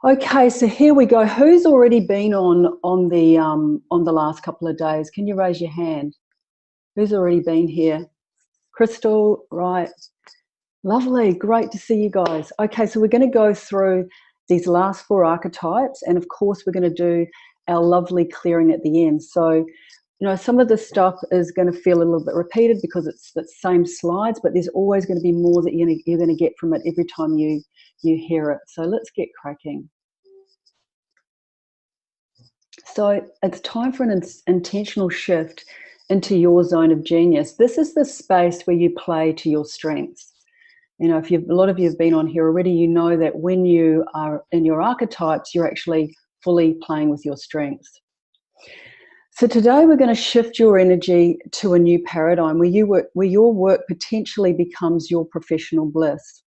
Okay, so here we go. Who's already been on the last couple of days? Can you raise your hand? Who's already been here? Crystal, right. Lovely, great to see you guys. Okay, so we're going to go through these last 4 archetypes, and of course we're going to do our lovely clearing at the end. So, some of the stuff is going to feel a little bit repeated because it's the same slides, but there's always going to be more that you're going to get from it every time you hear it. So let's get cracking. So it's time for an intentional shift into your zone of genius. This is the space where you play to your strengths. If a lot of you have been on here already, you know that when you are in your archetypes, you're actually fully playing with your strengths. So today we're going to shift your energy to a new paradigm where your work potentially becomes your professional bliss.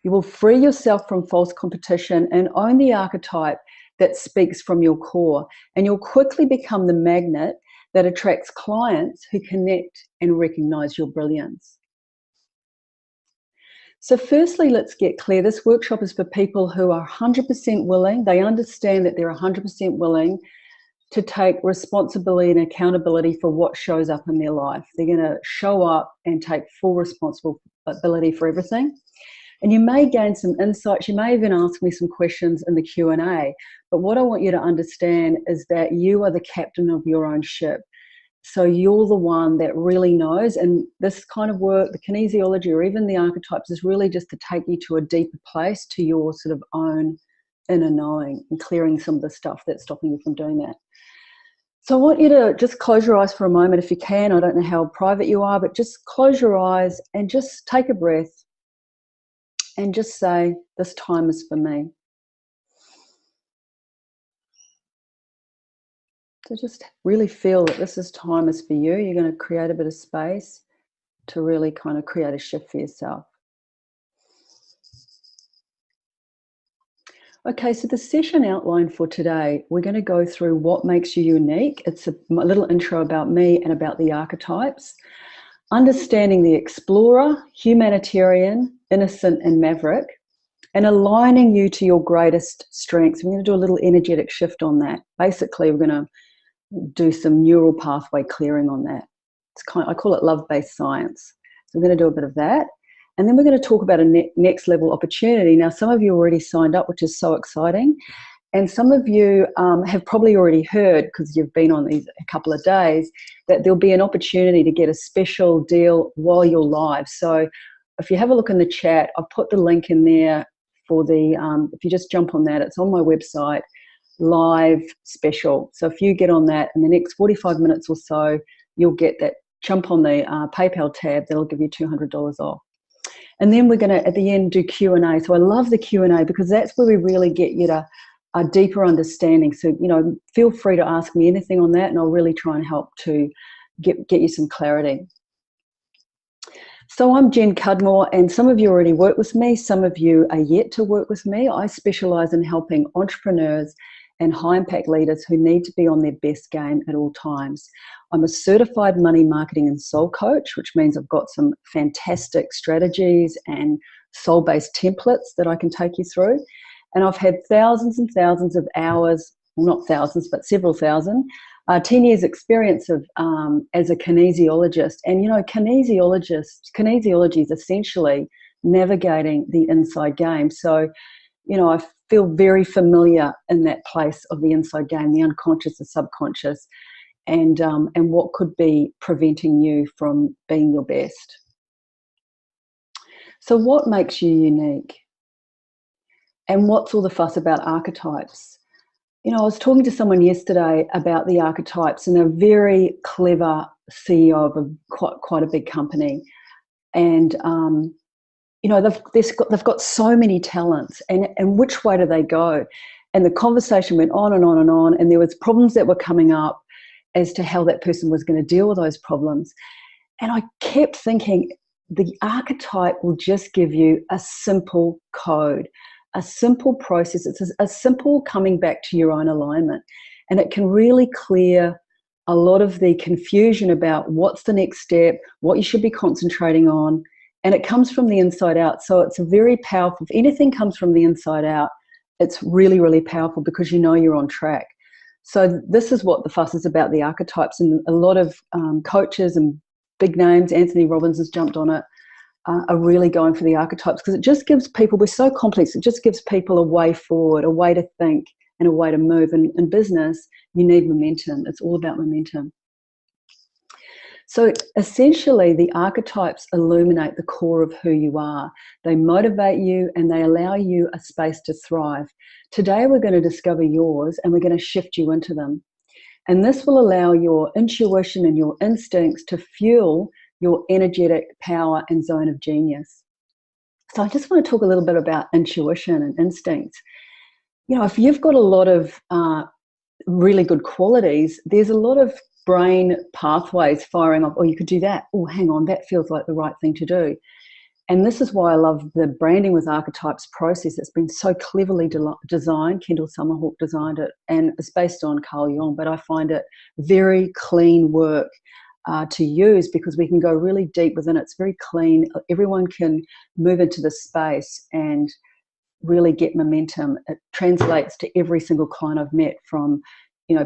You will free yourself from false competition and own the archetype that speaks from your core, and you'll quickly become the magnet that attracts clients who connect and recognize your brilliance. So firstly, let's get clear. This workshop is for people who are 100% willing. They understand that they're 100% willing to take responsibility and accountability for what shows up in their life. They're going to show up and take full responsibility for everything. And you may gain some insights. You may even ask me some questions in the Q&A. But what I want you to understand is that you are the captain of your own ship. So you're the one that really knows. And this kind of work, the kinesiology or even the archetypes, is really just to take you to a deeper place, to your sort of own inner knowing and clearing some of the stuff that's stopping you from doing that. So I want you to just close your eyes for a moment if you can. I don't know how private you are, but just close your eyes and just take a breath. And just say, this time is for me. So just really feel that this time is for you. You're going to create a bit of space to really kind of create a shift for yourself. Okay, so the session outline for today, we're going to go through what makes you unique. It's a little intro about me and about the archetypes. Understanding the explorer, humanitarian, innocent, and maverick, and aligning you to your greatest strengths. We're going to do a little energetic shift on that. Basically, we're going to do some neural pathway clearing on that. I call it love-based science. So we're going to do a bit of that. And then we're going to talk about a next level opportunity. Now, some of you already signed up, which is so exciting. And some of you have probably already heard, because you've been on these a couple of days, that there'll be an opportunity to get a special deal while you're live. So if you have a look in the chat, I've put the link in there for the, if you just jump on that, it's on my website, live special. So if you get on that in the next 45 minutes or so, you'll get that, jump on the PayPal tab, that'll give you $200 off. And then we're going to, at the end, do Q&A. So I love the Q&A because that's where we really get you to a deeper understanding. So, feel free to ask me anything on that and I'll really try and help to get you some clarity. So I'm Jen Cudmore, and some of you already work with me. Some of you are yet to work with me. I specialize in helping entrepreneurs and high-impact leaders who need to be on their best game at all times. I'm a certified money marketing and soul coach, which means I've got some fantastic strategies and soul-based templates that I can take you through. And I've had thousands and thousands of hours, well, not thousands, but several thousand, 10 years experience of as a kinesiologist. And, kinesiology is essentially navigating the inside game. So, I feel very familiar in that place of the inside game, the unconscious, the subconscious, and what could be preventing you from being your best. So what makes you unique? And what's all the fuss about archetypes? I was talking to someone yesterday about the archetypes, and a very clever CEO of quite a big company. And, they've got so many talents, and which way do they go? And the conversation went on and on and on, and there was problems that were coming up as to how that person was going to deal with those problems. And I kept thinking, the archetype will just give you a simple code, a simple process. It's a simple coming back to your own alignment. And it can really clear a lot of the confusion about what's the next step, what you should be concentrating on. And it comes from the inside out. So it's a very powerful, if anything comes from the inside out, it's really, really powerful because you know you're on track. So this is what the fuss is about, the archetypes, and a lot of coaches and big names, Anthony Robbins has jumped on it, are really going for the archetypes because it just gives people, we're so complex, it just gives people a way forward, a way to think and a way to move. And in business, you need momentum. It's all about momentum. So essentially, the archetypes illuminate the core of who you are. They motivate you and they allow you a space to thrive. Today, we're going to discover yours and we're going to shift you into them. And this will allow your intuition and your instincts to fuel your energetic power and zone of genius. So I just want to talk a little bit about intuition and instincts. You know, if you've got a lot of really good qualities, there's a lot of brain pathways firing up. Oh, you could do that. Oh, hang on, that feels like the right thing to do. And this is why I love the Branding with Archetypes process. It's been so cleverly designed. Kendall Summerhawk designed it, and it's based on Carl Jung, but I find it very clean work to use because we can go really deep within it. It's very clean. Everyone can move into the space and really get momentum. It translates to every single client I've met, from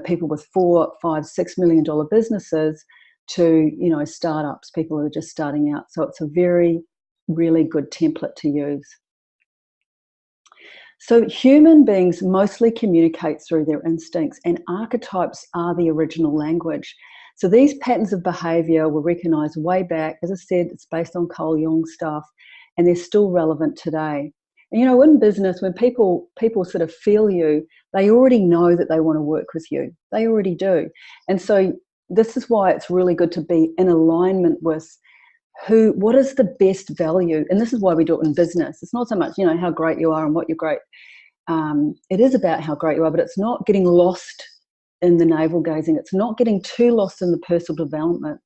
people with $4, $5, $6 million businesses to startups, people who are just starting out. So it's a very, really good template to use. So human beings mostly communicate through their instincts, and archetypes are the original language. So these patterns of behavior were recognized way back. As I said, it's based on Carl Jung stuff, and they're still relevant today. And in business, when people sort of feel you, they already know that they want to work with you. They already do. And so this is why it's really good to be in alignment with what is the best value. And this is why we do it in business. It's not so much, how great you are and what you're great. It is about how great you are, but it's not getting lost in the navel gazing. It's not getting too lost in the personal development.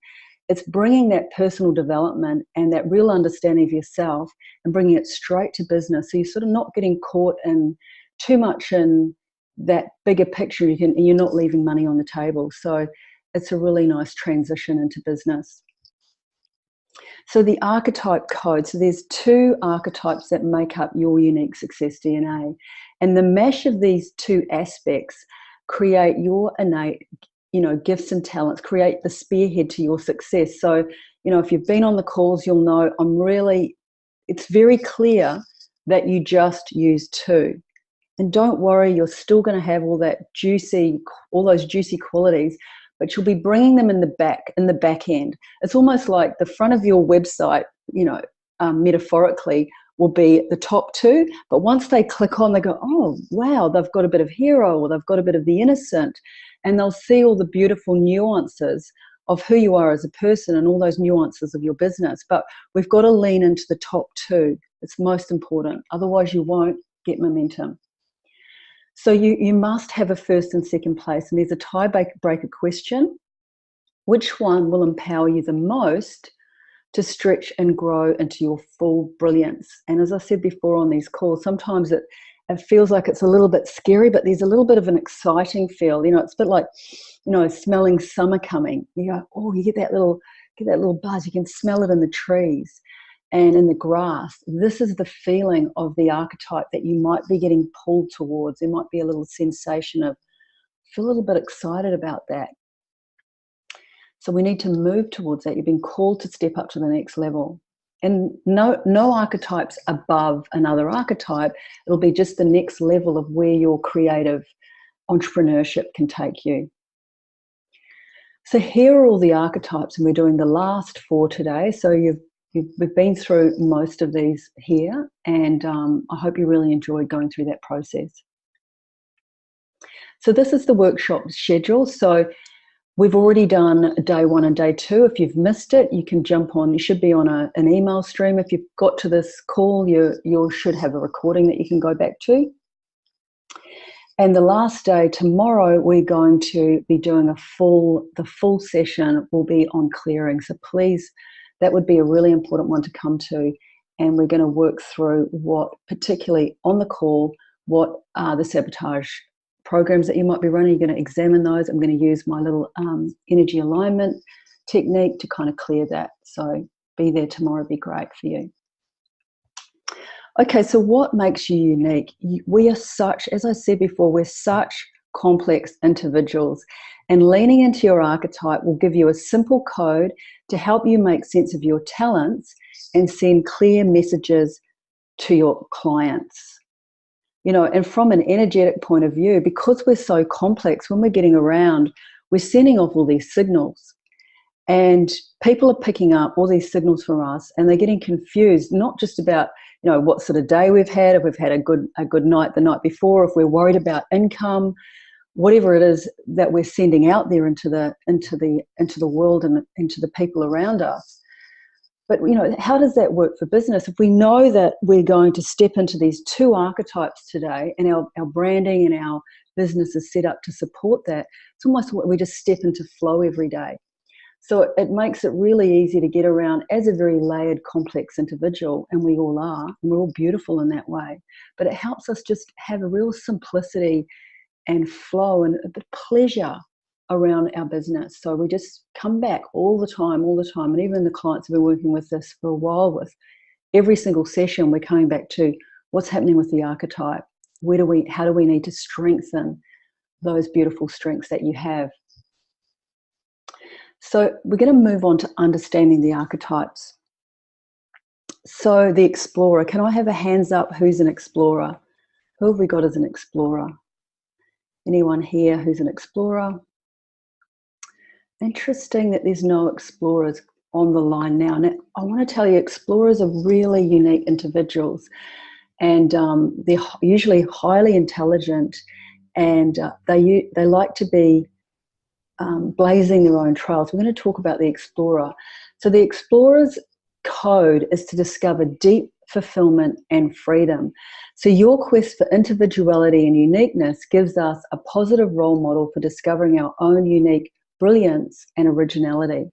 It's bringing that personal development and that real understanding of yourself and bringing it straight to business. So you're sort of not getting caught in too much in that bigger picture, and you're not leaving money on the table. So it's a really nice transition into business. So the archetype code. So there's 2 archetypes that make up your unique success DNA. And the mesh of these 2 aspects create your innate gifts and talents, create the spearhead to your success. So, if you've been on the calls, you'll know it's very clear that you just use 2. And don't worry, you're still going to have all those juicy qualities, but you'll be bringing them in the back end. It's almost like the front of your website, metaphorically, will be the top 2, but once they click on, they go, oh, wow, they've got a bit of hero, or they've got a bit of the innocent, and they'll see all the beautiful nuances of who you are as a person and all those nuances of your business. But we've got to lean into the top 2. It's most important. Otherwise, you won't get momentum. So you must have a first and second place, and there's a tiebreaker question. Which one will empower you the most to stretch and grow into your full brilliance? And as I said before on these calls, sometimes it feels like it's a little bit scary, but there's a little bit of an exciting feel. It's a bit like, smelling summer coming. You go, oh, you get that little buzz. You can smell it in the trees and in the grass. This is the feeling of the archetype that you might be getting pulled towards. There might be a little sensation of, feel a little bit excited about that. So we need to move towards that. You've been called to step up to the next level. And no archetypes above another archetype. It'll be just the next level of where your creative entrepreneurship can take you. So here are all the archetypes, and we're doing the last 4 today. So we've been through most of these here, and I hope you really enjoyed going through that process. So this is the workshop schedule. So we've already done day 1 and day 2. If you've missed it, you can jump on. You should be on an email stream. If you've got to this call, you should have a recording that you can go back to. And the last day, tomorrow, we're going to be doing the full session will be on clearing. So please, that would be a really important one to come to. And we're going to work through what, particularly on the call, what are the sabotage programs that you might be running. You're going to examine those. I'm going to use my little energy alignment technique to kind of clear that. So be there tomorrow, be great for you. Okay, so what makes you unique? We are such, as I said before, we're such complex individuals, and leaning into your archetype will give you a simple code to help you make sense of your talents and send clear messages to your clients. You know, and from an energetic point of view, because we're so complex, when we're getting around, we're sending off all these signals. And people are picking up all these signals from us, and they're getting confused, not just about, you know, what sort of day we've had, if we've had a good night the night before, if we're worried about income, whatever it is that we're sending out there into the world and into the people around us. But, you know, how does that work for business? If we know that we're going to step into these two archetypes today, and our branding and our business is set up to support that, it's almost what we just step into flow every day. So it makes it really easy to get around as a very layered, complex individual, and we all are, and we're all beautiful in that way. But it helps us just have a real simplicity and flow and a bit of pleasure around our business. So we just come back all the time. And even the clients have been working with this for a while, with every single session, we're coming back to what's happening with the archetype. How do we need to strengthen those beautiful strengths that you have? So we're going to move on to understanding the archetypes. So the explorer, can I have a hands up who's an explorer? Who have we got as an explorer? Anyone here who's an explorer? Interesting that there's no explorers on the line now. Now, I want to tell you, explorers are really unique individuals, and they're usually highly intelligent, and they like to be blazing their own trails. We're going to talk about the explorer. So the explorer's code is to discover deep fulfillment and freedom. So your quest for individuality and uniqueness gives us a positive role model for discovering our own unique brilliance and originality.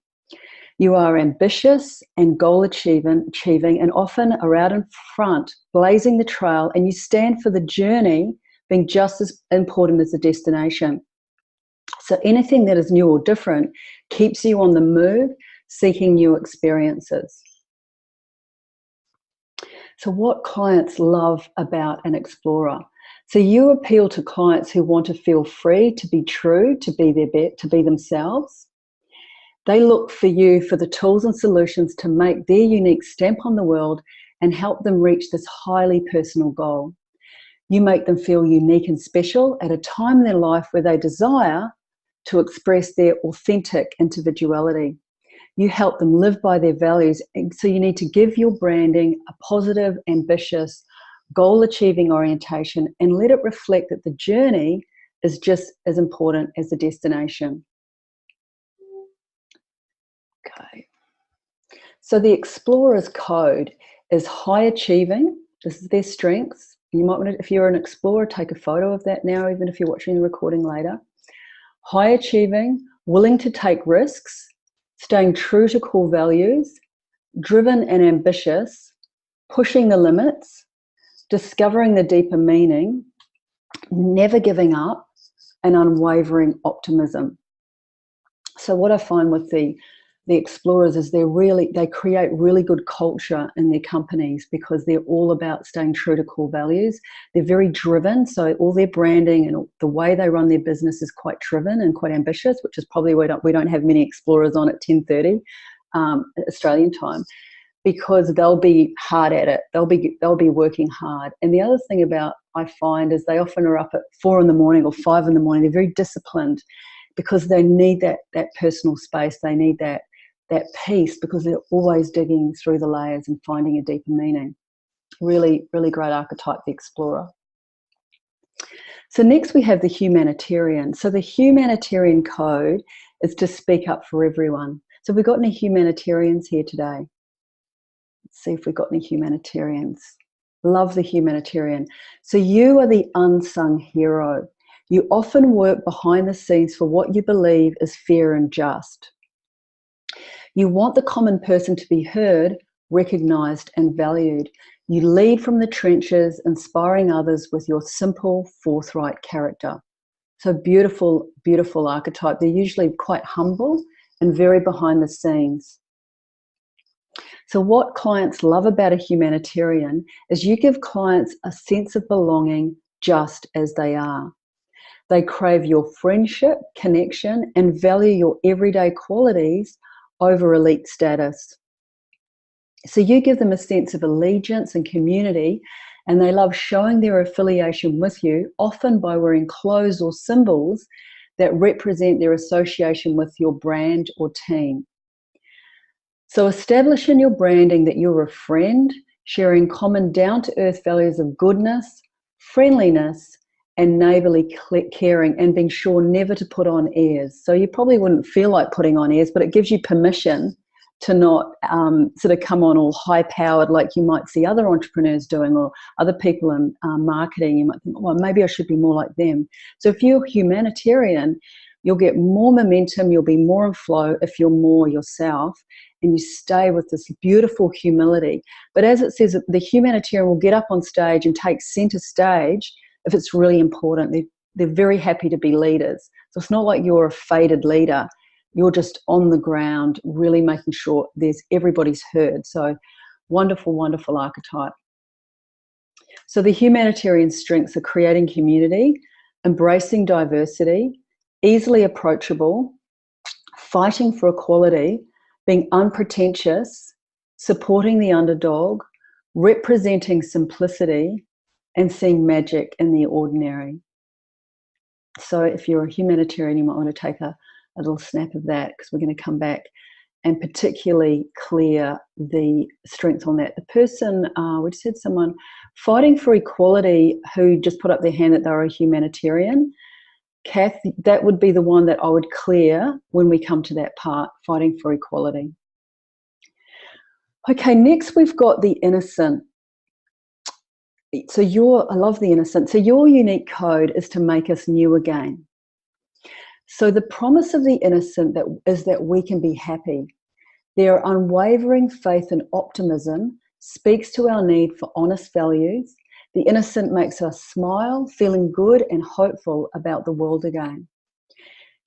You are ambitious and goal achieving, and often are out in front, blazing the trail, and you stand for the journey being just as important as the destination. So anything that is new or different keeps you on the move, seeking new experiences. So what clients love about an explorer? So you appeal to clients who want to feel free, to be true, to be their best, to be themselves. They look for you for the tools and solutions to make their unique stamp on the world and help them reach this highly personal goal. You make them feel unique and special at a time in their life where they desire to express their authentic individuality. You help them live by their values. And so you need to give your branding a positive, ambitious, goal-achieving orientation and let it reflect that the journey is just as important as the destination. Okay. So the explorer's code is high achieving. This is their strengths. You might want to, if you're an explorer, take a photo of that now, even if you're watching the recording later. High achieving, willing to take risks, staying true to core values, driven and ambitious, pushing the limits, discovering the deeper meaning, never giving up, and unwavering optimism. So what I find with the explorers is they create really good culture in their companies because they're all about staying true to core values. They're very driven, so all their branding and the way they run their business is quite driven and quite ambitious, which is probably why we don't have many explorers on at 10:30 Australian time, because they'll be hard at it. They'll be working hard. And the other thing about I find is they often are up at 4 in the morning or 5 in the morning. They're very disciplined because they need that personal space. They need that peace because they're always digging through the layers and finding a deeper meaning. Really, really great archetype, the explorer. So next we have the humanitarian. So the humanitarian code is to speak up for everyone. So have we got any humanitarians here today? Let's see if we've got any humanitarians. Love the humanitarian. So you are the unsung hero. You often work behind the scenes for what you believe is fair and just. You want the common person to be heard, recognised and valued. You lead from the trenches, inspiring others with your simple, forthright character. So beautiful, beautiful archetype. They're usually quite humble and very behind the scenes. So what clients love about a humanitarian is you give clients a sense of belonging just as they are. They crave your friendship, connection, and value your everyday qualities over elite status. So you give them a sense of allegiance and community, and they love showing their affiliation with you, often by wearing clothes or symbols that represent their association with your brand or team. So establish in your branding that you're a friend, sharing common down-to-earth values of goodness, friendliness, and neighbourly caring, and being sure never to put on airs. So you probably wouldn't feel like putting on airs, but it gives you permission to not sort of come on all high-powered like you might see other entrepreneurs doing, or other people in marketing. You might think, well, maybe I should be more like them. So if you're humanitarian, you'll get more momentum, you'll be more in flow if you're more yourself, and you stay with this beautiful humility. But as it says, the humanitarian will get up on stage and take center stage if it's really important. They're very happy to be leaders. So it's not like you're a faded leader. You're just on the ground, really making sure everybody's heard. So wonderful, wonderful archetype. So the humanitarian strengths are creating community, embracing diversity, easily approachable, fighting for equality, being unpretentious, supporting the underdog, representing simplicity, and seeing magic in the ordinary. So if you're a humanitarian, you might want to take a little snap of that, because we're going to come back and particularly clear the strength on that. The person, we just had someone fighting for equality who just put up their hand that they were a humanitarian. Kath, that would be the one that I would clear when we come to that part, fighting for equality. Okay, next we've got the innocent. So I love the innocent. So your unique code is to make us new again. So the promise of the innocent is that we can be happy. Their unwavering faith and optimism speaks to our need for honest values. The innocent makes us smile, feeling good and hopeful about the world again.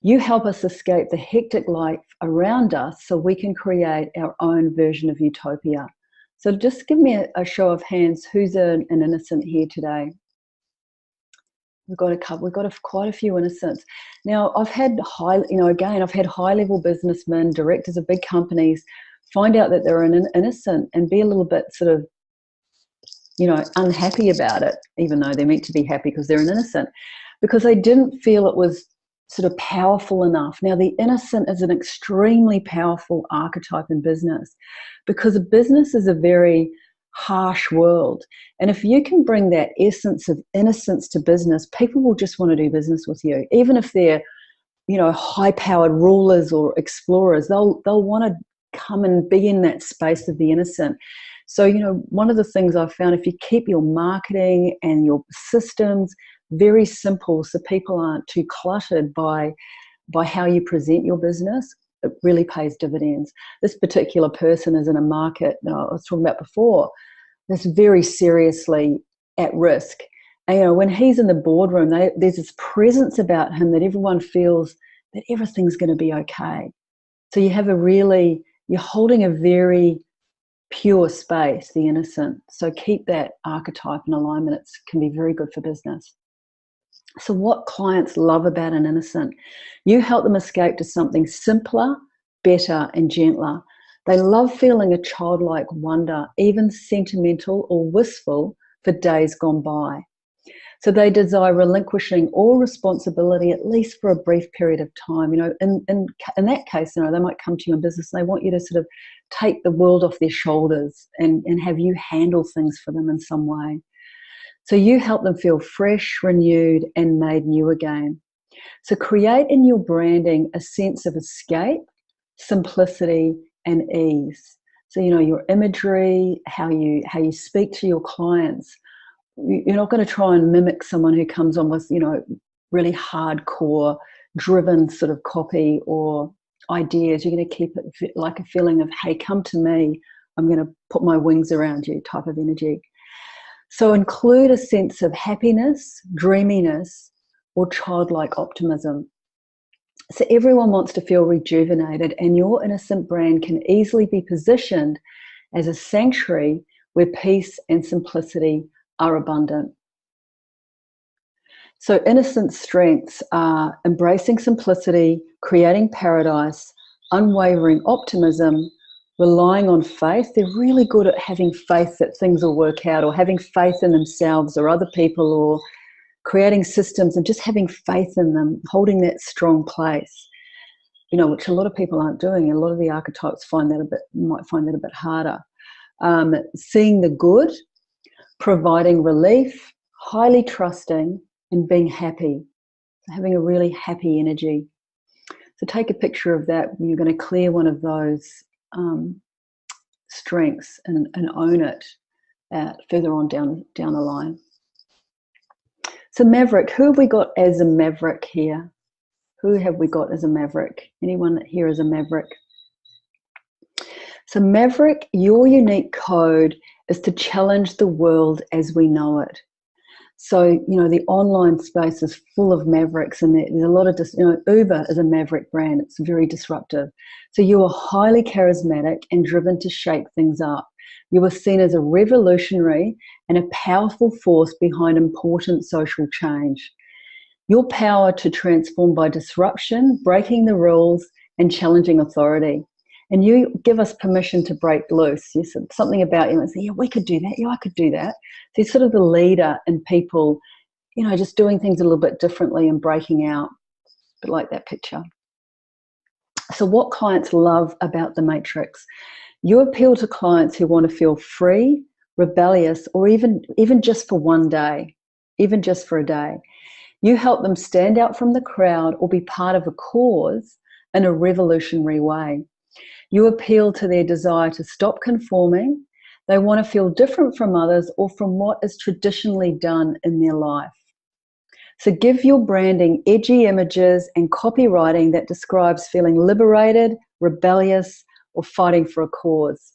You help us escape the hectic life around us so we can create our own version of utopia. So just give me a show of hands. Who's an innocent here today? We've got a couple. We've got quite a few innocents. Now, I've had high-level businessmen, directors of big companies, find out that they're an innocent and be a little bit sort of, unhappy about it, even though they're meant to be happy because they're an innocent, because they didn't feel it was sort of powerful enough. Now, the innocent is an extremely powerful archetype in business, because a business is a very harsh world. And if you can bring that essence of innocence to business, people will just want to do business with you. Even if they're, high-powered rulers or explorers, they'll want to come and be in that space of the innocent. So, one of the things I've found, if you keep your marketing and your systems very simple, so people aren't too cluttered by how you present your business, it really pays dividends. This particular person is in a market that I was talking about before that's very seriously at risk. And, when he's in the boardroom, there's this presence about him that everyone feels that everything's going to be okay. So you're holding a very pure space, the innocent. So keep that archetype in alignment. It can be very good for business. So what clients love about an innocent, you help them escape to something simpler, better, and gentler. They love feeling a childlike wonder, even sentimental or wistful, for days gone by. So they desire relinquishing all responsibility, at least for a brief period of time. In that case, they might come to you in business and they want you to sort of take the world off their shoulders and have you handle things for them in some way. So you help them feel fresh, renewed, and made new again. So create in your branding a sense of escape, simplicity, and ease. So, your imagery, how you speak to your clients. You're not going to try and mimic someone who comes on with, really hardcore, driven sort of copy or ideas. You're going to keep it like a feeling of, hey, come to me. I'm going to put my wings around you type of energy. So include a sense of happiness, dreaminess, or childlike optimism. So everyone wants to feel rejuvenated, and your innocent brand can easily be positioned as a sanctuary where peace and simplicity are abundant. So innocent strengths are embracing simplicity, creating paradise, unwavering optimism, relying on faith. They're really good at having faith that things will work out, or having faith in themselves or other people, or creating systems and just having faith in them, holding that strong place, which a lot of people aren't doing. A lot of the archetypes might find that a bit harder. Seeing the good, providing relief, highly trusting, and being happy, having a really happy energy. So take a picture of that. You're going to clear one of those strengths and own it further on down the line. So Maverick, who have we got as a Maverick here? Who have we got as a Maverick? Anyone here is a Maverick? So Maverick, your unique code is to challenge the world as we know it. So, the online space is full of Mavericks, and there's a lot of, Uber is a Maverick brand. It's very disruptive. So you are highly charismatic and driven to shake things up. You are seen as a revolutionary and a powerful force behind important social change. Your power to transform by disruption, breaking the rules, and challenging authority. And you give us permission to break loose. You said something about you and say, yeah, we could do that. Yeah, I could do that. So you're sort of the leader in people, just doing things a little bit differently and breaking out, a bit like that picture. So what clients love about the Matrix? You appeal to clients who want to feel free, rebellious, or even just for one day, even just for a day. You help them stand out from the crowd or be part of a cause in a revolutionary way. You appeal to their desire to stop conforming. They want to feel different from others or from what is traditionally done in their life. So give your branding edgy images and copywriting that describes feeling liberated, rebellious, or fighting for a cause.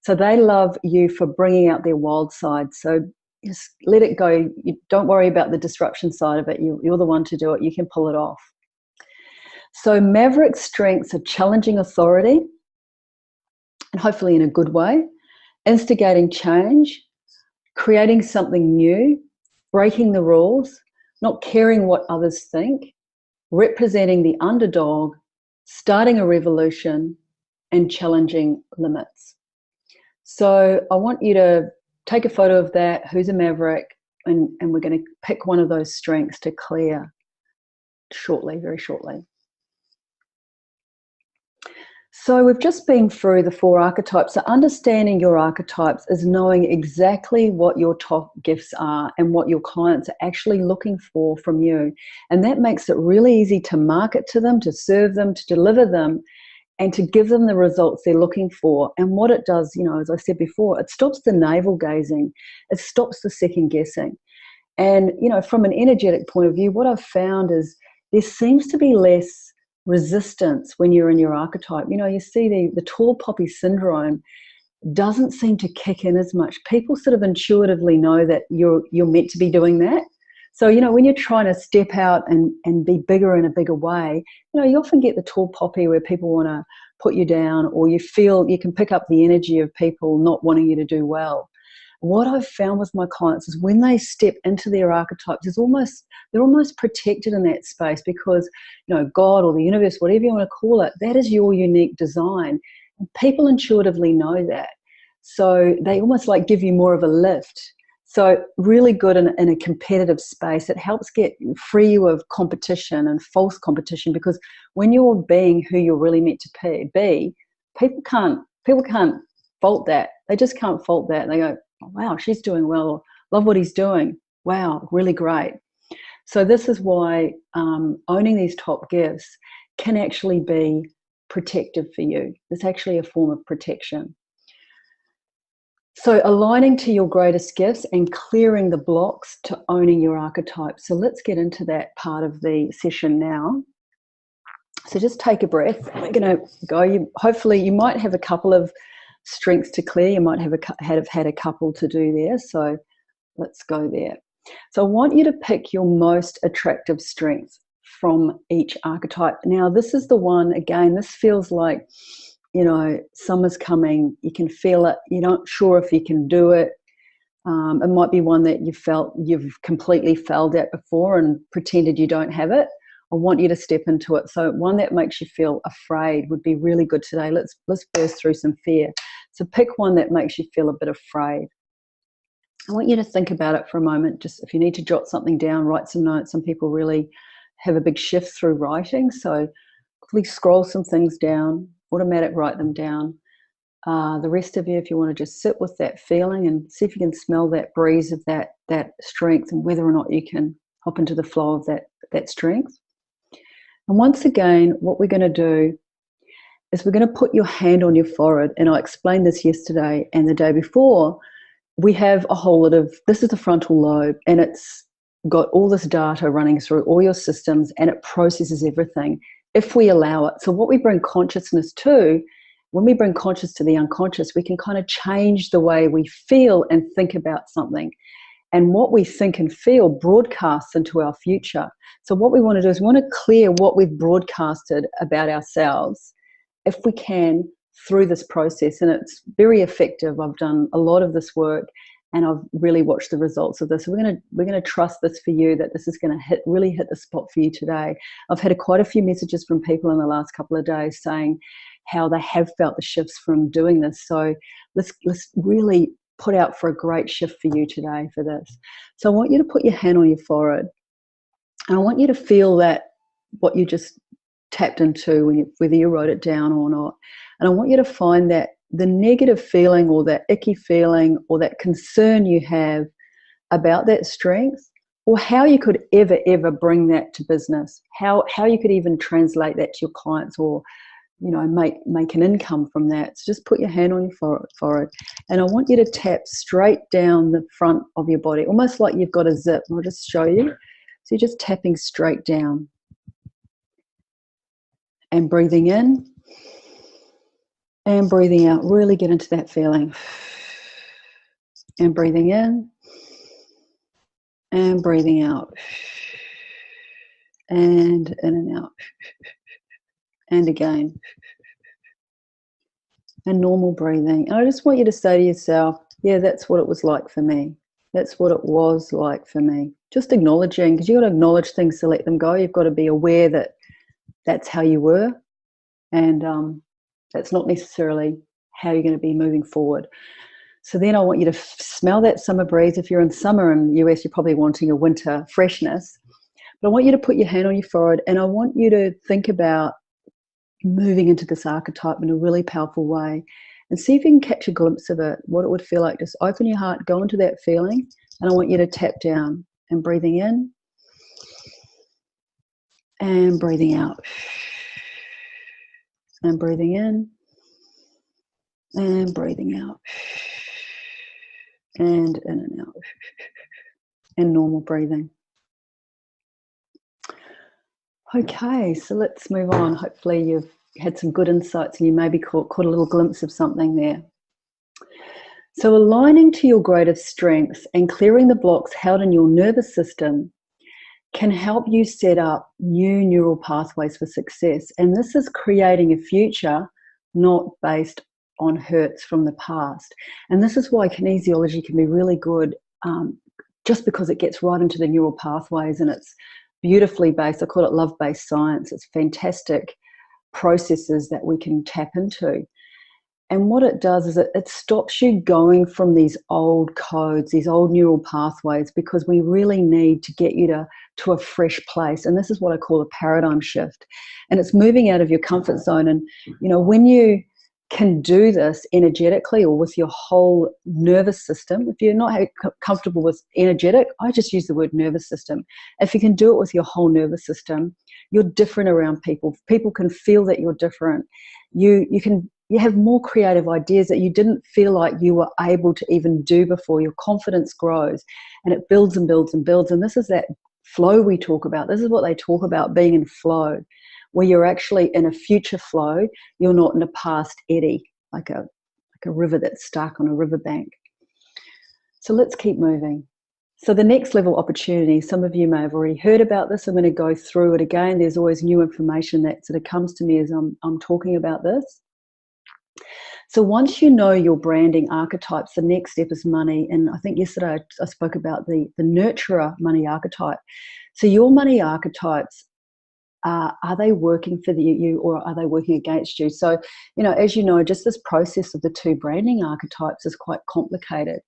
So they love you for bringing out their wild side. So just let it go. You don't worry about the disruption side of it. You're the one to do it. You can pull it off. So Maverick strengths are challenging authority, and hopefully in a good way, instigating change, creating something new, breaking the rules, not caring what others think, representing the underdog, starting a revolution, and challenging limits. So I want you to take a photo of that, who's a Maverick, and we're going to pick one of those strengths to clear shortly, very shortly. So we've just been through the 4 archetypes. So understanding your archetypes is knowing exactly what your top gifts are and what your clients are actually looking for from you. And that makes it really easy to market to them, to serve them, to deliver them, and to give them the results they're looking for. And what it does, as I said before, it stops the navel gazing. It stops the second guessing. And, from an energetic point of view, what I've found is there seems to be less resistance when you're in your archetype. You see the tall poppy syndrome doesn't seem to kick in as much. People sort of intuitively know that you're meant to be doing that. So, when you're trying to step out and be bigger in a bigger way, you often get the tall poppy where people want to put you down, or you feel you can pick up the energy of people not wanting you to do well. What I've found with my clients is when they step into their archetypes, they're almost protected in that space because, God or the universe, whatever you want to call it, that is your unique design. And people intuitively know that. So they almost like give you more of a lift. So really good in a competitive space. It helps free you of competition and false competition, because when you're being who you're really meant to be, people can't fault that. They just can't fault that. They go, oh, wow, she's doing well. Or, love what he's doing. Wow, really great. So this is why owning these top gifts can actually be protective for you. It's actually a form of protection. So aligning to your greatest gifts and clearing the blocks to owning your archetype. So let's get into that part of the session now. So just take a breath. We're going to go. Hopefully you might have a couple of strengths to clear. You might have had a couple to do there. So let's go there. So I want you to pick your most attractive strength from each archetype. Now this is the one, again, this feels like you know, summer's coming, you can feel it, you're not sure if you can do it. It might be one that you've completely failed at before and pretended you don't have it. I want you to step into it. So one that makes you feel afraid would be really good today. Let's burst through some fear. So pick one that makes you feel a bit afraid. I want you to think about it for a moment. Just if you need to jot something down, write some notes. Some people really have a big shift through writing. So please scroll some things down, automatic write them down. The rest of you, if you want to just sit with that feeling and see if you can smell that breeze of that strength and whether or not you can hop into the flow of that strength. And once again, what we're going to do is we're going to put your hand on your forehead. And I explained this yesterday and the day before. We have a whole lot of, this is the frontal lobe, and it's got all this data running through all your systems, and it processes everything if we allow it. So what we bring consciousness to, when we bring conscious to the unconscious, we can kind of change the way we feel and think about something. And what we think and feel broadcasts into our future. So what we want to do is we want to clear what we've broadcasted about ourselves, if we can, through this process. And it's very effective. I've done a lot of this work and I've really watched the results of this. So we're going to trust this for you, that this is going to really hit the spot for you today. I've had quite a few messages from people in the last couple of days saying how they have felt the shifts from doing this. So let's really put out for a great shift for you today for this. So I want you to put your hand on your forehead, and I want you to feel that what you just tapped into, whether you wrote it down or not. And I want you to find that the negative feeling or that icky feeling or that concern you have about that strength, or how you could ever bring that to business, how you could even translate that to your clients, or make an income from that. So just put your hand on your forehead, and I want you to tap straight down the front of your body, almost like you've got a zip. I'll just show you. So you're just tapping straight down and breathing in and breathing out. Really get into that feeling. And breathing in and breathing out. And in and out. And again. And normal breathing. And I just want you to say to yourself, yeah, that's what it was like for me. That's what it was like for me. Just acknowledging, because you've got to acknowledge things to let them go. You've got to be aware that that's how you were. And that's not necessarily how you're going to be moving forward. So then I want you to smell that summer breeze. If you're in summer in the US, you're probably wanting a winter freshness. But I want you to put your hand on your forehead, and I want you to think about moving into this archetype in a really powerful way, and see if you can catch a glimpse of it, what it would feel like. Just open your heart, go into that feeling, and I want you to tap down and breathing in and breathing out and breathing in and breathing out and in and out and normal breathing. Okay, so let's move on. Hopefully you've had some good insights and you maybe caught a little glimpse of something there. So aligning to your greatest strengths and clearing the blocks held in your nervous system can help you set up new neural pathways for success. And this is creating a future not based on hurts from the past. And this is why kinesiology can be really good, just because it gets right into the neural pathways, and it's beautifully based. I call it love-based science. It's fantastic processes that we can tap into. And what it does is it stops you going from these old codes, these old neural pathways, because we really need to get you to a fresh place. And this is what I call a paradigm shift. And it's moving out of your comfort zone. And, when you can do this energetically or with your whole nervous system, if you're not comfortable with energetic, I just use the word nervous system. If you can do it with your whole nervous system, you're different around people. People can feel that you're different. You have more creative ideas that you didn't feel like you were able to even do before. Your confidence grows and it builds and builds and builds. And this is that flow we talk about. This is what they talk about, being in flow, where you're actually in a future flow. You're not in a past eddy, like a river that's stuck on a riverbank. So let's keep moving. So the next level opportunity, some of you may have already heard about this. I'm going to go through it again. There's always new information that sort of comes to me as I'm talking about this. So once you know your branding archetypes, the next step is money. And I think yesterday I spoke about the nurturer money archetype. So your money archetypes, are they working for you, or are they working against you? So, as you know, just this process of the two branding archetypes is quite complicated.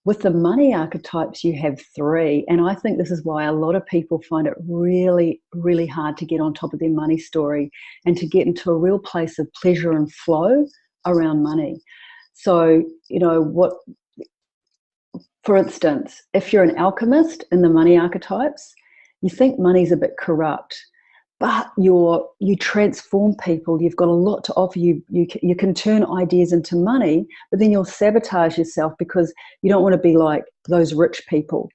With the money archetypes, you have three. And I think this is why a lot of people find it really, really hard to get on top of their money story and to get into a real place of pleasure and flow around money. So, for instance, if you're an alchemist in the money archetypes, you think money's a bit corrupt, but you transform people. You've got a lot to offer. You can turn ideas into money, but then you'll sabotage yourself because you don't want to be like those rich people.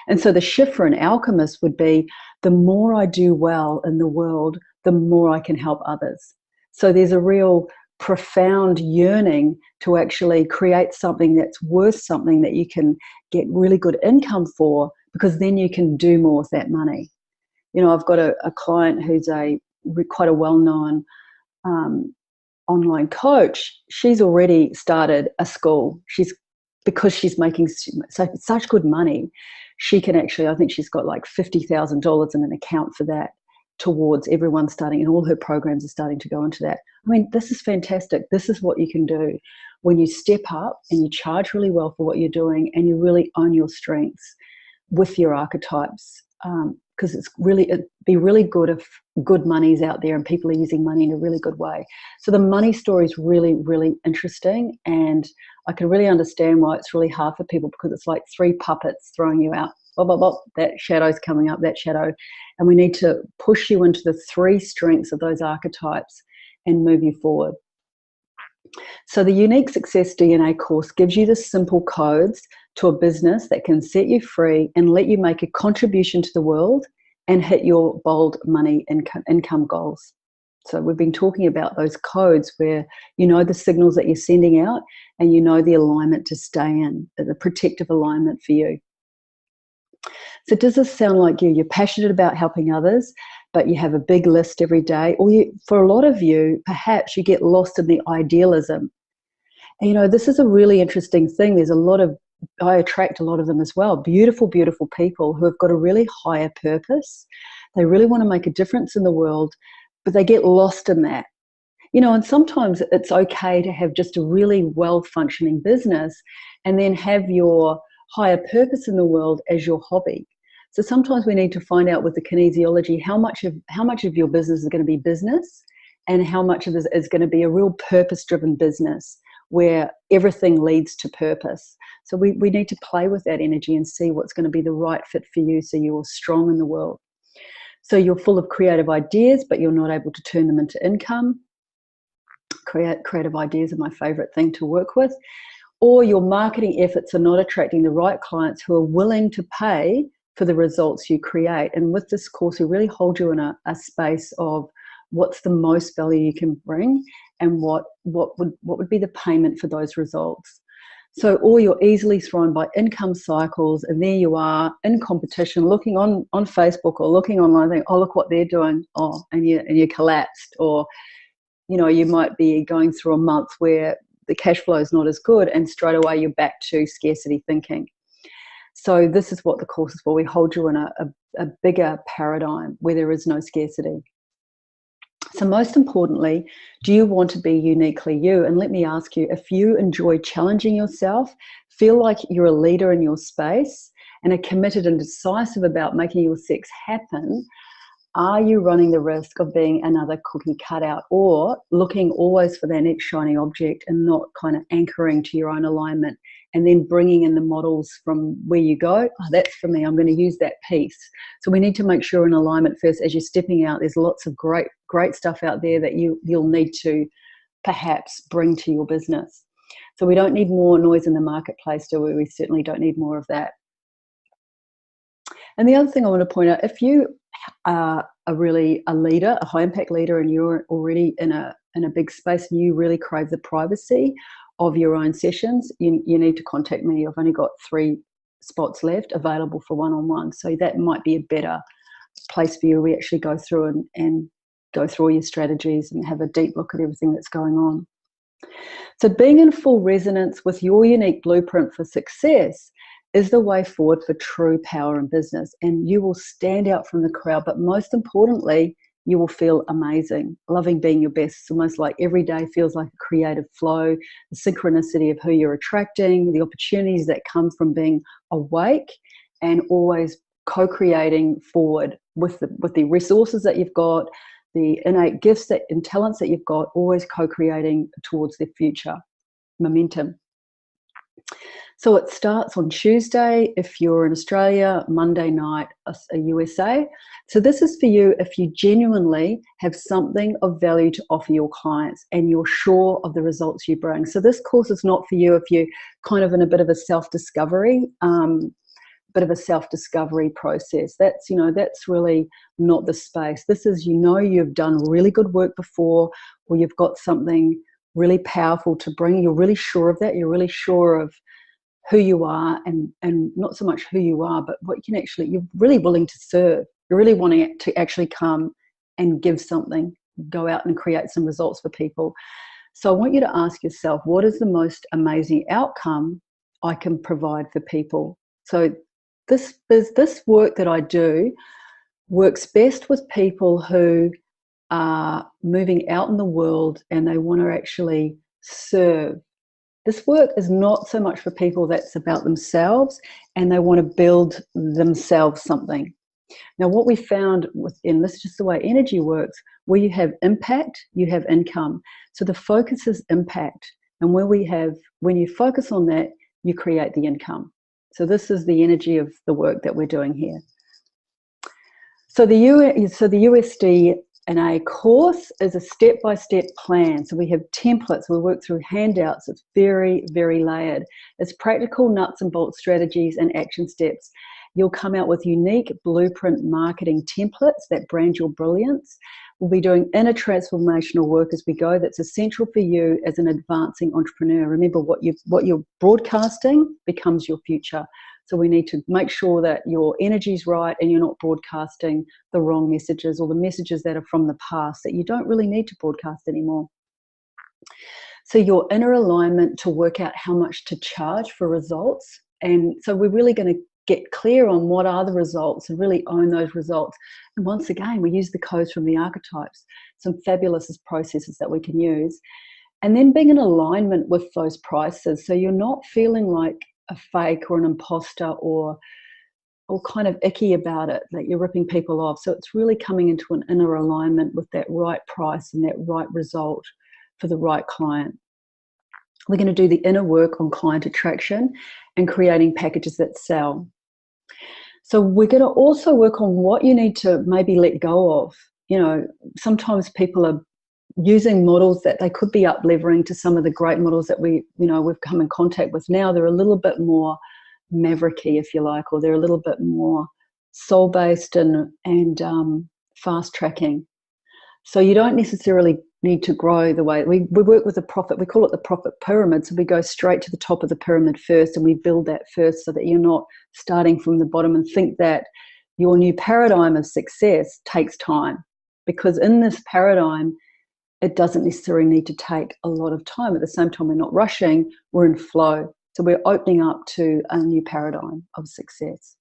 And so the shift for an alchemist would be, the more I do well in the world, the more I can help others. So there's a real profound yearning to actually create something that's worth something that you can get really good income for, because then you can do more with that money. I've got a client who's quite a well-known online coach. She's already started a school. Because she's making such good money, she can actually, I think she's got like $50,000 in an account for that, towards everyone starting, and all her programs are starting to go into that. I mean, this is fantastic. This is what you can do when you step up and you charge really well for what you're doing, and you really own your strengths with your archetypes. Because it'd be really good if good money's out there and people are using money in a really good way. So the money story is really, really interesting, and I can really understand why it's really hard for people, because it's like three puppets throwing you out. Bop, bop, bop, that shadow's coming up, that shadow. And we need to push you into the three strengths of those archetypes and move you forward. So the Unique Success DNA course gives you the simple codes to a business that can set you free and let you make a contribution to the world and hit your bold money income goals. So we've been talking about those codes where you know the signals that you're sending out, and you know the alignment to stay in, the protective alignment for you. So does this sound like you're passionate about helping others, but you have a big list every day? Or for a lot of you, perhaps you get lost in the idealism. And, this is a really interesting thing. I attract a lot of them as well. Beautiful, beautiful people who have got a really higher purpose. They really want to make a difference in the world, but they get lost in that. And sometimes it's okay to have just a really well-functioning business and then have your higher purpose in the world as your hobby. So sometimes we need to find out with the kinesiology how much of your business is going to be business, and how much of it is going to be a real purpose-driven business where everything leads to purpose. So we need to play with that energy and see what's going to be the right fit for you, so you're strong in the world. So you're full of creative ideas, but you're not able to turn them into income. Creative ideas are my favorite thing to work with. Or your marketing efforts are not attracting the right clients who are willing to pay for the results you create. And with this course, we really hold you in a space of what's the most value you can bring, and what would be the payment for those results. So, or you're easily thrown by income cycles, and there you are in competition, looking on Facebook or looking online, thinking, oh, look what they're doing, and you collapsed. Or you might be going through a month where the cash flow is not as good, and straight away you're back to scarcity thinking. So this is what the course is for. We hold you in a bigger paradigm where there is no scarcity. So most importantly, do you want to be uniquely you? And let me ask you, if you enjoy challenging yourself, feel like you're a leader in your space, and are committed and decisive about making your sex happen, are you running the risk of being another cookie cutout, or looking always for that next shiny object and not kind of anchoring to your own alignment, and then bringing in the models from where you go? Oh, that's for me. I'm going to use that piece. So we need to make sure in alignment first. As you're stepping out, there's lots of great stuff out there that you'll need to perhaps bring to your business. So we don't need more noise in the marketplace, do we? We certainly don't need more of that. And the other thing I want to point out, if you are a leader, a high impact leader, and you're already in a big space and you really crave the privacy of your own sessions, you need to contact me. I've only got 3 spots left available for one-on-one. So that might be a better place for you. We actually go through and go through all your strategies and have a deep look at everything that's going on. So being in full resonance with your unique blueprint for success is the way forward for true power in business. And you will stand out from the crowd, but most importantly, you will feel amazing, loving being your best. It's almost like every day feels like a creative flow, the synchronicity of who you're attracting, the opportunities that come from being awake and always co-creating forward with the resources that you've got, the innate gifts and talents that you've got, always co-creating towards the future momentum. So it starts on Tuesday if you're in Australia, Monday night, USA. So this is for you if you genuinely have something of value to offer your clients and you're sure of the results you bring. So this course is not for you if you're kind of in a bit of a self-discovery process. That's really not the space. This is, you've done really good work before, or you've got something really powerful to bring. You're really sure of that. You're really sure of who you are, and not so much who you are, but what you can actually, you're really willing to serve. You're really wanting to actually come and give something, go out and create some results for people. So I want you to ask yourself, what is the most amazing outcome I can provide for people? So this work that I do works best with people who are moving out in the world and they want to actually serve. This work is not so much for people that's about themselves and they want to build themselves something. Now, what we found within this is just the way energy works, where you have impact, you have income. So the focus is impact. And when you focus on that, you create the income. So this is the energy of the work that we're doing here. So the USD and a course is a step-by-step plan. So we have templates, we work through handouts. It's very, very layered. It's practical nuts and bolts strategies and action steps. You'll come out with unique blueprint marketing templates that brand your brilliance. We'll be doing inner transformational work as we go that's essential for you as an advancing entrepreneur. Remember, what you're broadcasting becomes your future. So we need to make sure that your energy's right and you're not broadcasting the wrong messages or the messages that are from the past that you don't really need to broadcast anymore. So your inner alignment to work out how much to charge for results. And so we're really going to get clear on what are the results and really own those results. And once again, we use the codes from the archetypes, some fabulous processes that we can use. And then being in alignment with those prices. So you're not feeling like a fake or an imposter or kind of icky about it, that you're ripping people off. So it's really coming into an inner alignment with that right price and that right result for the right client. We're going to do the inner work on client attraction and creating packages that sell. So we're going to also work on what you need to maybe let go of. Sometimes people are using models that they could be up-leveling to some of the great models that we've come in contact with now. They're a little bit more mavericky, if you like, or they're a little bit more soul-based and fast-tracking. So you don't necessarily need to grow the way we work with the profit. We call it the profit pyramid. So we go straight to the top of the pyramid first and we build that first so that you're not starting from the bottom and think that your new paradigm of success takes time. Because in this paradigm, it doesn't necessarily need to take a lot of time. At the same time, we're not rushing, we're in flow. So we're opening up to a new paradigm of success.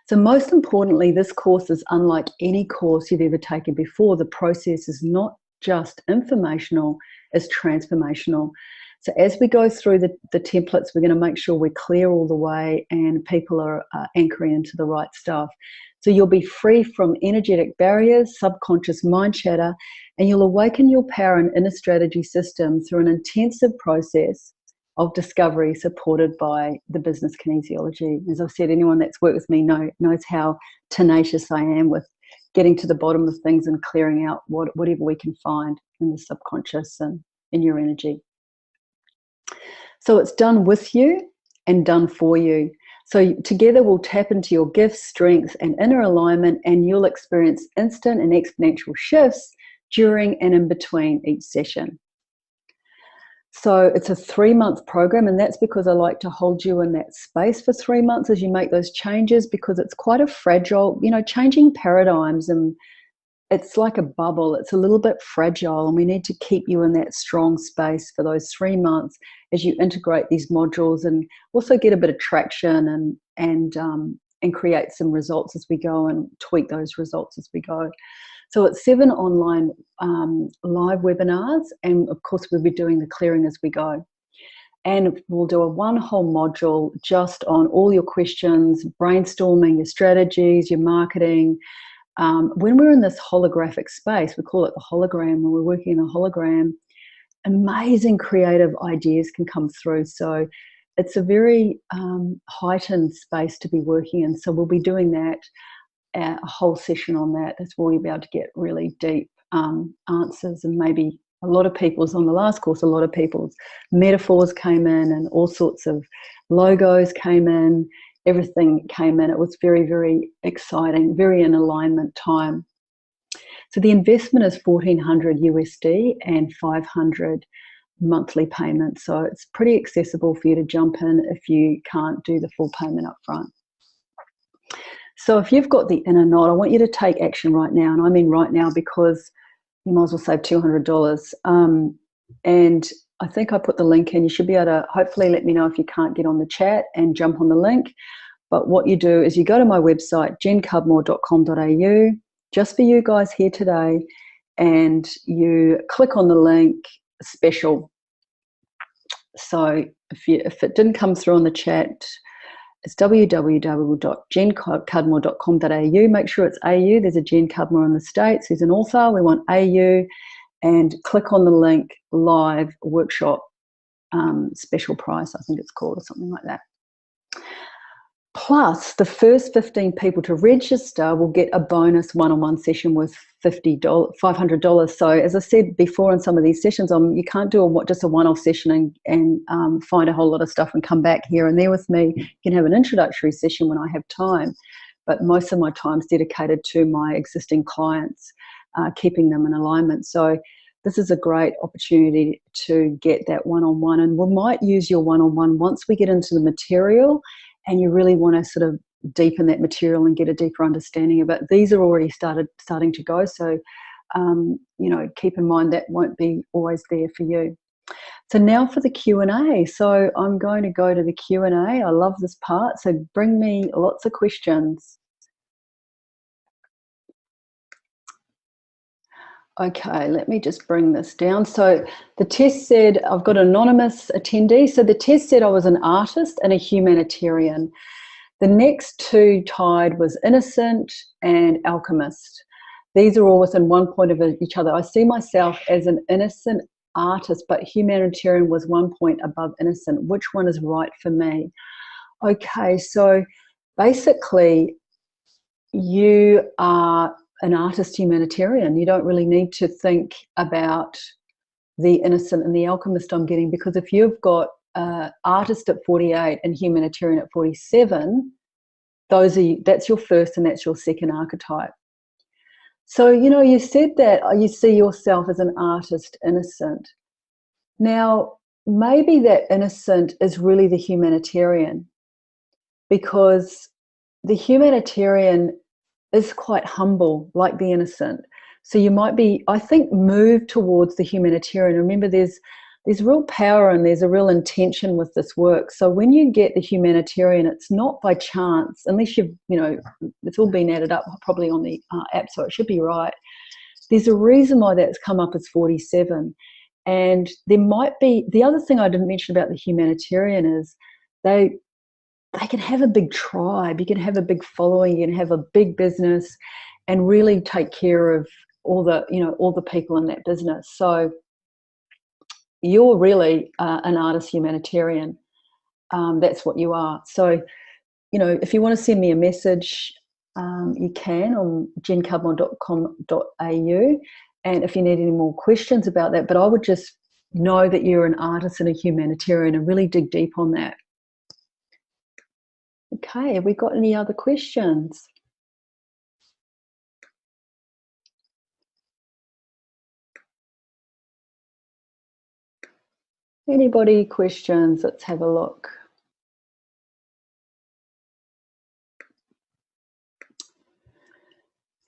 So most importantly, this course is unlike any course you've ever taken before. The process is not just informational, it's transformational. So as we go through the templates, we're going to make sure we're clear all the way and people are anchoring into the right stuff. So you'll be free from energetic barriers, subconscious mind chatter, and you'll awaken your power and inner strategy system through an intensive process of discovery supported by the business kinesiology. As I've said, anyone that's worked with me knows how tenacious I am with getting to the bottom of things and clearing out whatever we can find in the subconscious and in your energy. So it's done with you and done for you. So together we'll tap into your gifts, strengths, and inner alignment, and you'll experience instant and exponential shifts during and in between each session. So it's a 3-month program, and that's because I like to hold you in that space for 3 months as you make those changes, because it's quite a fragile, changing paradigms and it's like a bubble. It's a little bit fragile, and we need to keep you in that strong space for those 3 months as you integrate these modules and also get a bit of traction and create some results as we go and tweak those results as we go. So it's 7 online live webinars, and of course we'll be doing the clearing as we go. And we'll do a one whole module just on all your questions, brainstorming your strategies, your marketing. When we're in this holographic space, we call it the hologram, when we're working in a hologram, amazing creative ideas can come through. So it's a very heightened space to be working in. So we'll be doing that, a whole session on that. That's where we'll be able to get really deep answers. And maybe a lot of people's, on the last course, a lot of people's metaphors came in and all sorts of logos came in. Everything came in. It was very, very exciting, very in alignment time. So the investment is $1,400 USD and 500 monthly payments. So it's pretty accessible for you to jump in if you can't do the full payment up front. So if you've got the inner knot, I want you to take action right now. And I mean right now, because you might as well save $200. And I think I put the link in. You should be able to hopefully let me know if you can't get on the chat and jump on the link. But what you do is you go to my website, jencudmore.com.au, just for you guys here today, and you click on the link special. So if it didn't come through on the chat, it's www.jencudmore.com.au. Make sure it's AU. There's a Jen Cudmore in the States. There's an author. We want AU. And click on the link live workshop special price, I think it's called, or something like that. Plus, the first 15 people to register will get a bonus one-on-one session worth $500. So as I said before in some of these sessions, you can't do just a one-off session and find a whole lot of stuff and come back here and there with me. You can have an introductory session when I have time, but most of my time is dedicated to my existing clients, keeping them in alignment. So this is a great opportunity to get that one-on-one, and we might use your one-on-one once we get into the material and you really want to sort of deepen that material and get a deeper understanding of it. These are already starting to go, so keep in mind that won't be always there for you. So now for the Q&A. So I'm going to go to the Q&A. I love this part, so bring me lots of questions. Okay, let me just bring this down. So the test said, I've got an anonymous attendee. So the test said I was an artist and a humanitarian. The next two tied was innocent and alchemist. These are all within 1 point of each other. I see myself as an innocent artist, but humanitarian was 1 point above innocent. Which one is right for me? Okay, so basically you are an artist humanitarian. You don't really need to think about the innocent and the alchemist I'm getting, because if you've got artist at 48 and humanitarian at 47, that's your first and that's your second archetype. So, you said that you see yourself as an artist innocent. Now, maybe that innocent is really the humanitarian, because the humanitarian is quite humble, like the innocent. So you might be, I think, move towards the humanitarian. Remember, there's real power and there's a real intention with this work. So when you get the humanitarian, it's not by chance, unless it's all been added up probably on the app, so it should be right. There's a reason why that's come up as 47. And there might be, the other thing I didn't mention about the humanitarian is they can have a big tribe, you can have a big following, you can have a big business and really take care of all the people in that business. So you're really an artist humanitarian. That's what you are. So, if you want to send me a message, you can on jencudmore.com.au. And if you need any more questions about that, but I would just know that you're an artist and a humanitarian and really dig deep on that. Okay, have we got any other questions? Anybody questions? Let's have a look.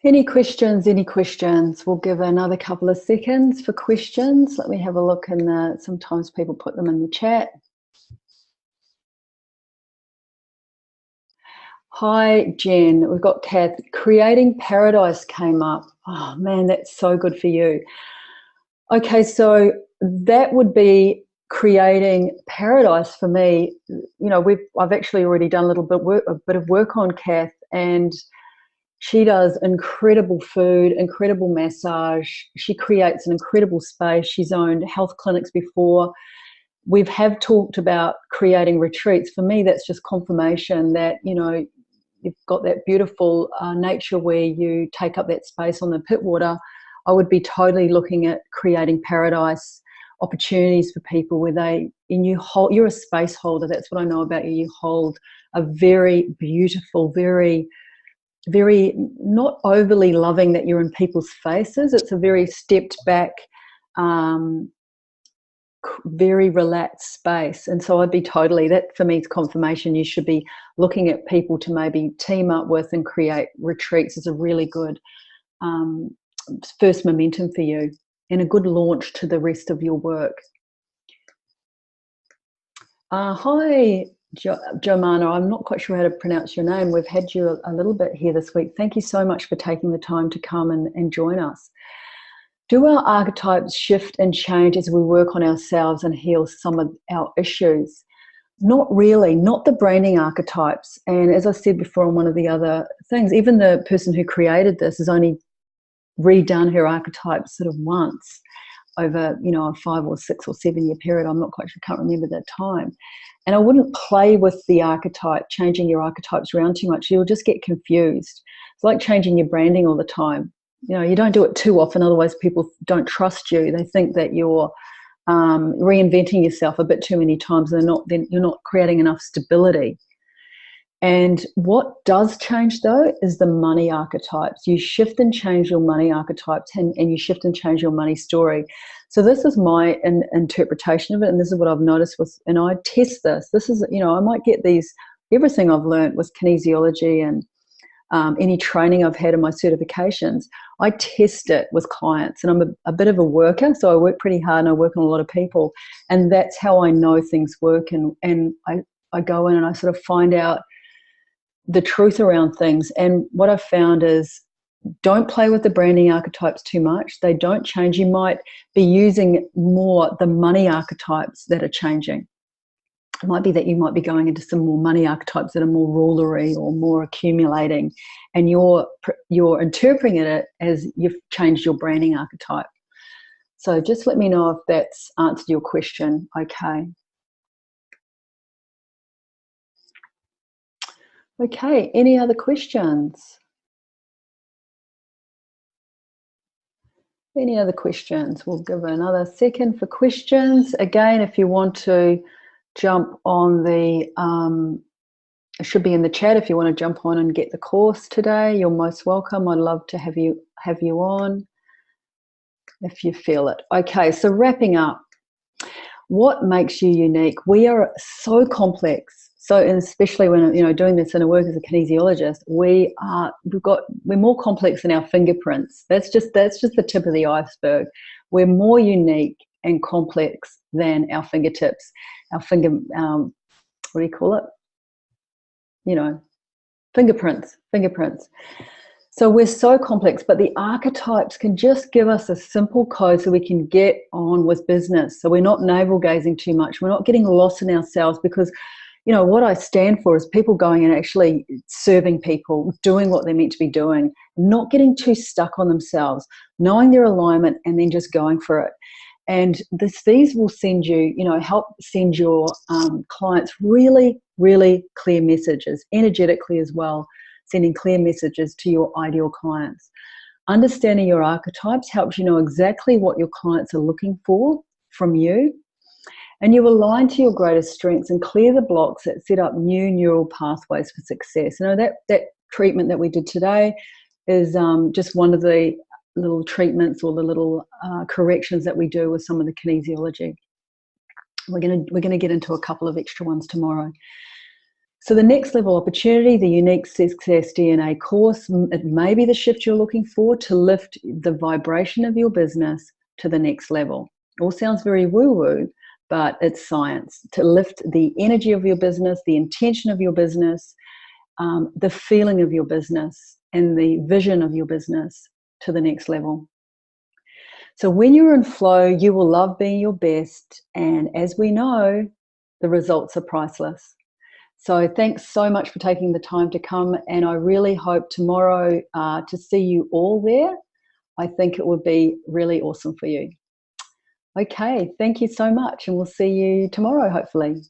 Any questions? Any questions? We'll give another couple of seconds for questions. Let me have a look in the, sometimes people put them in the chat. Hi, Jen. We've got Kath. Creating Paradise came up. Oh, man, that's so good for you. Okay, so that would be creating paradise for me. You know, I've actually already done a bit of work on Kath, and she does incredible food, incredible massage. She creates an incredible space. She's owned health clinics before. Have talked about creating retreats. For me, that's just confirmation that, you know, you've got that beautiful nature where you take up that space on the Pittwater. I would be totally looking at creating paradise opportunities for people where you're a space holder. That's what I know about you. You hold a very beautiful, very, very not overly loving that you're in people's faces. It's a very stepped back, very relaxed space. And so I'd be totally, that for me is confirmation. You should be looking at people to maybe team up with and create retreats is a really good first momentum for you and a good launch to the rest of your work. Hi, Jomana. I'm not quite sure how to pronounce your name. We've had you a little bit here this week. Thank you so much for taking the time to come and join us. Do our archetypes shift and change as we work on ourselves and heal some of our issues? Not really, not the branding archetypes. And as I said before on one of the other things, even the person who created this has only redone her archetypes sort of once over, you know, a 5 or 6 or 7 year period. I'm not quite sure, can't remember that time. And I wouldn't play with the archetype, changing your archetypes around too much. You'll just get confused. It's like changing your branding all the time. You know, you don't do it too often, otherwise people don't trust you. They think that you're reinventing yourself a bit too many times. Then you're not creating enough stability. And what does change though is the money archetypes. You shift and change your money archetypes, and you shift and change your money story. So this is my interpretation of it, and this is what I've noticed with, and I test this. This is, you know, I might get these, everything I've learned with kinesiology and any training I've had in my certifications, I test it with clients. And I'm a bit of a worker, so I work pretty hard and I work on a lot of people. And that's how I know things work. And I go in and I sort of find out the truth around things. And what I've found is, don't play with the branding archetypes too much. They don't change. You might be using more the money archetypes that are changing. It might be that you might be going into some more money archetypes that are more rulery or more accumulating, and you're interpreting it as you've changed your branding archetype. So just let me know if that's answered your question. Okay. Okay, any other questions? Any other questions? We'll give another second for questions. Again, if you want to jump on the, it should be in the chat if you want to jump on and get the course today. You're most welcome. I'd love to have you on if you feel it. Okay, so wrapping up, what makes you unique? We are so complex. So, and especially when, you know, doing this in a work as a kinesiologist, we're more complex than our fingerprints. That's just the tip of the iceberg. We're more unique and complex than our fingertips. Our what do you call it? You know, fingerprints. So we're so complex, but the archetypes can just give us a simple code so we can get on with business. So we're not navel gazing too much. We're not getting lost in ourselves, because, you know, what I stand for is people going and actually serving people, doing what they're meant to be doing, not getting too stuck on themselves, knowing their alignment and then just going for it. And these will send you, you know, help send your clients really, really clear messages, energetically as well, sending clear messages to your ideal clients. Understanding your archetypes helps you know exactly what your clients are looking for from you. And you align to your greatest strengths and clear the blocks that set up new neural pathways for success. You know, that treatment that we did today is just one of the little treatments or the little corrections that we do with some of the kinesiology. We're gonna get into a couple of extra ones tomorrow. So the next level opportunity, the Unique Success DNA course, it may be the shift you're looking for to lift the vibration of your business to the next level. It all sounds very woo-woo, but it's science. To lift the energy of your business, the intention of your business, the feeling of your business, and the vision of your business to the next level. So when you're in flow, you will love being your best. And as we know, the results are priceless. So thanks so much for taking the time to come. And I really hope tomorrow to see you all there. I think it would be really awesome for you. Okay, thank you so much. And we'll see you tomorrow, hopefully.